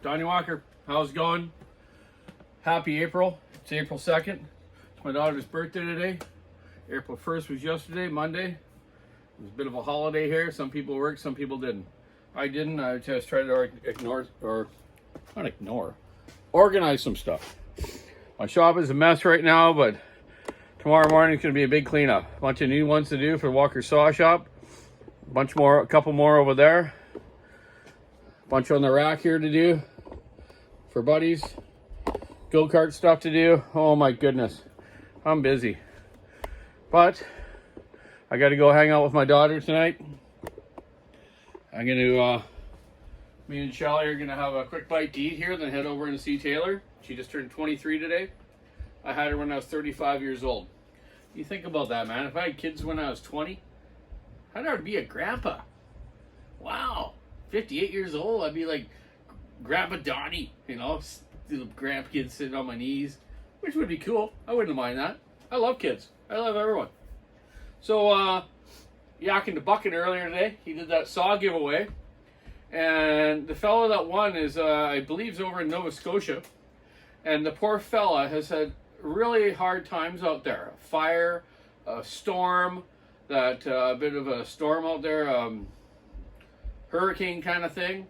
Donny Walker, how's it going? Happy April. It's April 2nd. It's my daughter's birthday today. April 1st was yesterday, Monday. It was a bit of a holiday here. Some people worked, some people didn't. I didn't. I just tried to organize some stuff. My shop is a mess right now, but tomorrow morning is going to be a big cleanup. A bunch of new ones to do for Walker Saw Shop. A couple more over there. A bunch on the rack here to do for buddies. Go-kart stuff to do. Oh my goodness. I'm busy. But I got to go hang out with my daughter tonight. I'm going to, me and Shelly are going to have a quick bite to eat here, then head over and see Taylor. She just turned 23 today. I had her when I was 35 years old. You think about that, man. If I had kids when I was 20, I'd be a grandpa. Wow. 58 years old, I'd be like Grandpa Donny, you know, the grandkids sitting on my knees, which would be cool. I wouldn't mind that. I love kids. I love everyone. So, yakking to Bucking earlier today. He did that saw giveaway. And the fellow that won is, I believe, is over in Nova Scotia. And the poor fella has had really hard times out there. A fire, a storm, a bit of a storm out there, hurricane kind of thing.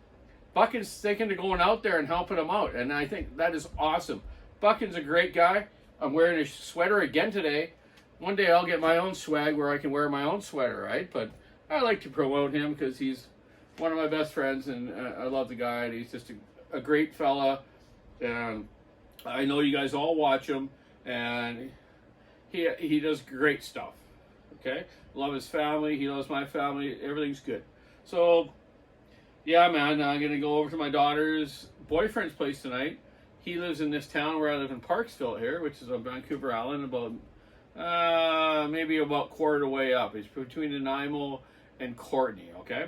Buckin's thinking of going out there and helping him out, and I think that is awesome. Buckin's a great guy. I'm wearing his sweater again today. One day I'll get my own swag where I can wear my own sweater, right? But I like to promote him because he's one of my best friends, and I love the guy, and he's just a great fella. And I know you guys all watch him, and he does great stuff. Okay? Love his family. He loves my family. Everything's good. So, yeah, man, I'm going to go over to my daughter's boyfriend's place tonight. He lives in this town where I live in Parksville here, which is on Vancouver Island, maybe about quarter way up. It's between Nanaimo and Courtney, okay?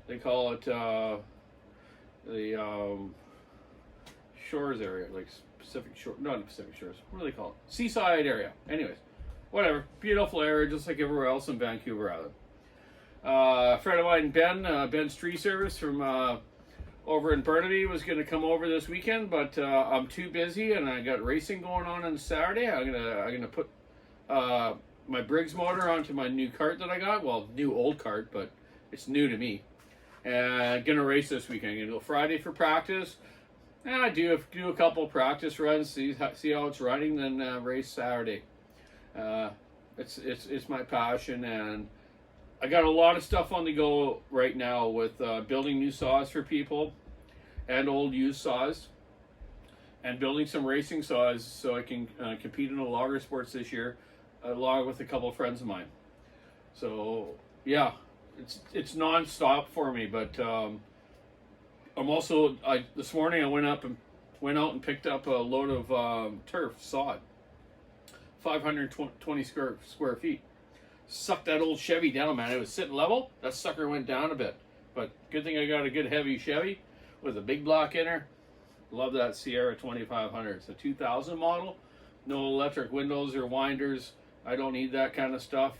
They call it the Shores area, like Pacific Shore, not Pacific Shores. What do they call it? Seaside area. Anyways, whatever. Beautiful area, just like everywhere else in Vancouver Island. A friend of mine, Ben's Tree Service from over in Burnaby, was going to come over this weekend, but I'm too busy, and I got racing going on Saturday. I'm gonna put my Briggs motor onto my new cart that I got. Well, new old cart, but it's new to me. And gonna race this weekend. I'm gonna go Friday for practice. And I do a couple practice runs, see how it's running, then race Saturday. It's my passion, and I got a lot of stuff on the go right now with building new saws for people and old used saws, and building some racing saws so I can compete in the logger sports this year, along with a couple of friends of mine. So yeah, it's non-stop for me, but I'm also, this morning I went out and picked up a load of turf sod, 520 square feet. Sucked that old Chevy down, man. It was sitting level. That sucker went down a bit. But good thing I got a good heavy Chevy with a big block in her. Love that Sierra 2500. It's a 2000 model. No electric windows or winders. I don't need that kind of stuff.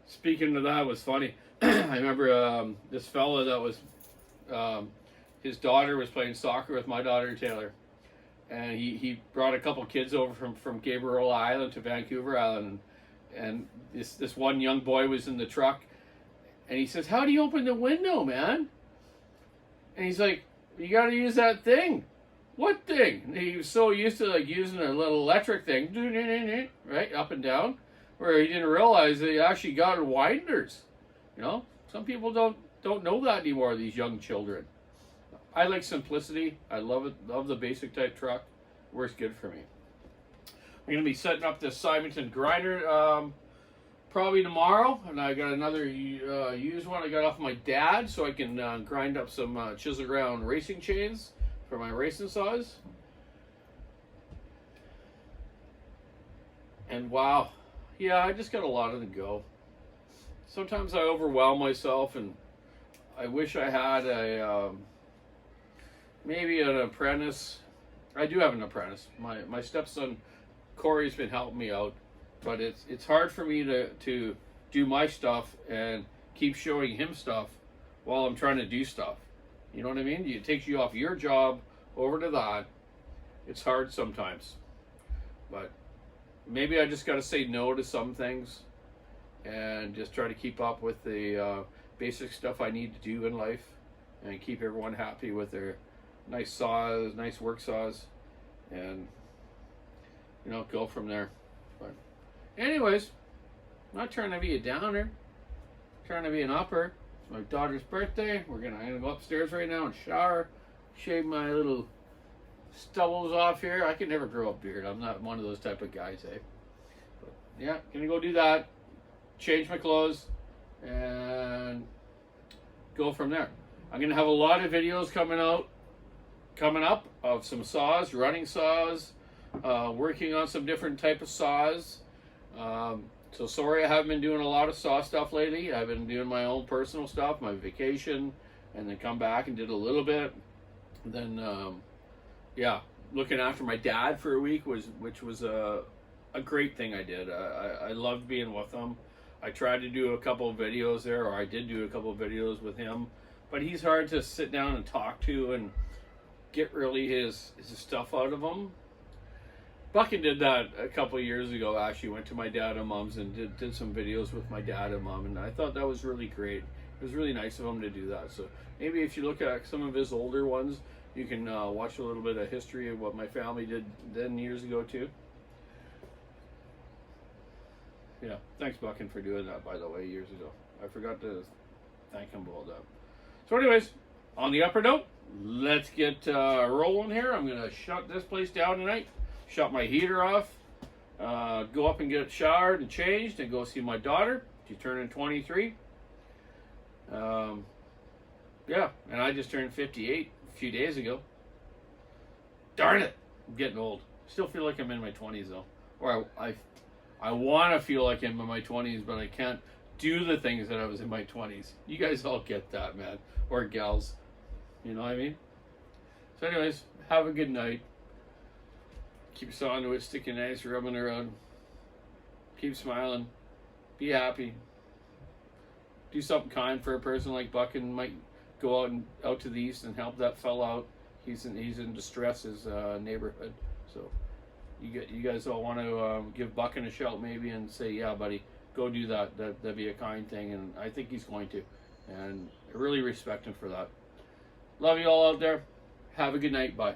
Speaking of that, was funny. I remember this fella that was, his daughter was playing soccer with my daughter Taylor. And he brought a couple kids over from Gabriel Island to Vancouver Island. And this one young boy was in the truck, and he says, "How do you open the window, man?" And he's like, "You got to use that thing." "What thing?" And he was so used to like using a little electric thing, right, up and down, where he didn't realize that he actually got winders. You know, some people don't know that anymore. These young children. I like simplicity. I love it. Love the basic type truck. Works good for me. I'm going to be setting up this Simonton grinder probably tomorrow, and I got another used one I got off my dad, so I can grind up some chisel ground racing chains for my racing saws. And wow, yeah, I just got a lot on the go. Sometimes I overwhelm myself, and I wish I had maybe an apprentice. I do have an apprentice. My stepson Corey's been helping me out, but it's hard for me to do my stuff and keep showing him stuff while I'm trying to do stuff. You know what I mean? It takes you off your job over to that. It's hard sometimes. But maybe I just got to say no to some things and just try to keep up with the basic stuff I need to do in life and keep everyone happy with their nice saws, nice work saws, and go from there. But anyways, I'm not trying to be a downer, I'm trying to be an upper. It's my daughter's birthday. I'm gonna go upstairs right now and shower, shave my little stubbles off here. I can never grow a beard. I'm not one of those type of guys, eh? But yeah, gonna go do that, change my clothes, and go from there. I'm gonna have a lot of videos coming up of some saws, running saws, working on some different type of saws. So sorry I haven't been doing a lot of saw stuff lately. I've been doing my own personal stuff, my vacation, and then come back and did a little bit. Then looking after my dad for a week which was a great thing I did. I loved being with him. I tried to do a couple of videos there, or I did do a couple of videos with him, but he's hard to sit down and talk to and get really his stuff out of him. Buckin did that a couple of years ago, actually. Went to my dad and mom's and did some videos with my dad and mom, and I thought that was really great. It was really nice of him to do that. So maybe if you look at some of his older ones, you can watch a little bit of history of what my family did then years ago too. Yeah, thanks Buckin for doing that, by the way, years ago. I forgot to thank him about that. So anyways, on the upper note, let's get rolling here. I'm going to shut this place down tonight, shut my heater off, go up and get showered and changed, and go see my daughter. She's turning 23. Yeah, and I just turned 58 a few days ago. Darn it, I'm getting old. Still feel like I'm in my 20s though. Or I want to feel like I'm in my 20s, but I can't do the things that I was in my 20s. You guys all get that, man. Or gals. You know what I mean? So anyways, have a good night. Keep your saw into it, sticking nice, rubbing around. Keep smiling. Be happy. Do something kind for a person like Buckin. Might go out to the east and help that fella out. He's in distress, his neighborhood. So you guys all want to give Buckin a shout maybe and say, yeah, buddy, go do that. That'd be a kind thing, and I think he's going to. And I really respect him for that. Love you all out there. Have a good night. Bye.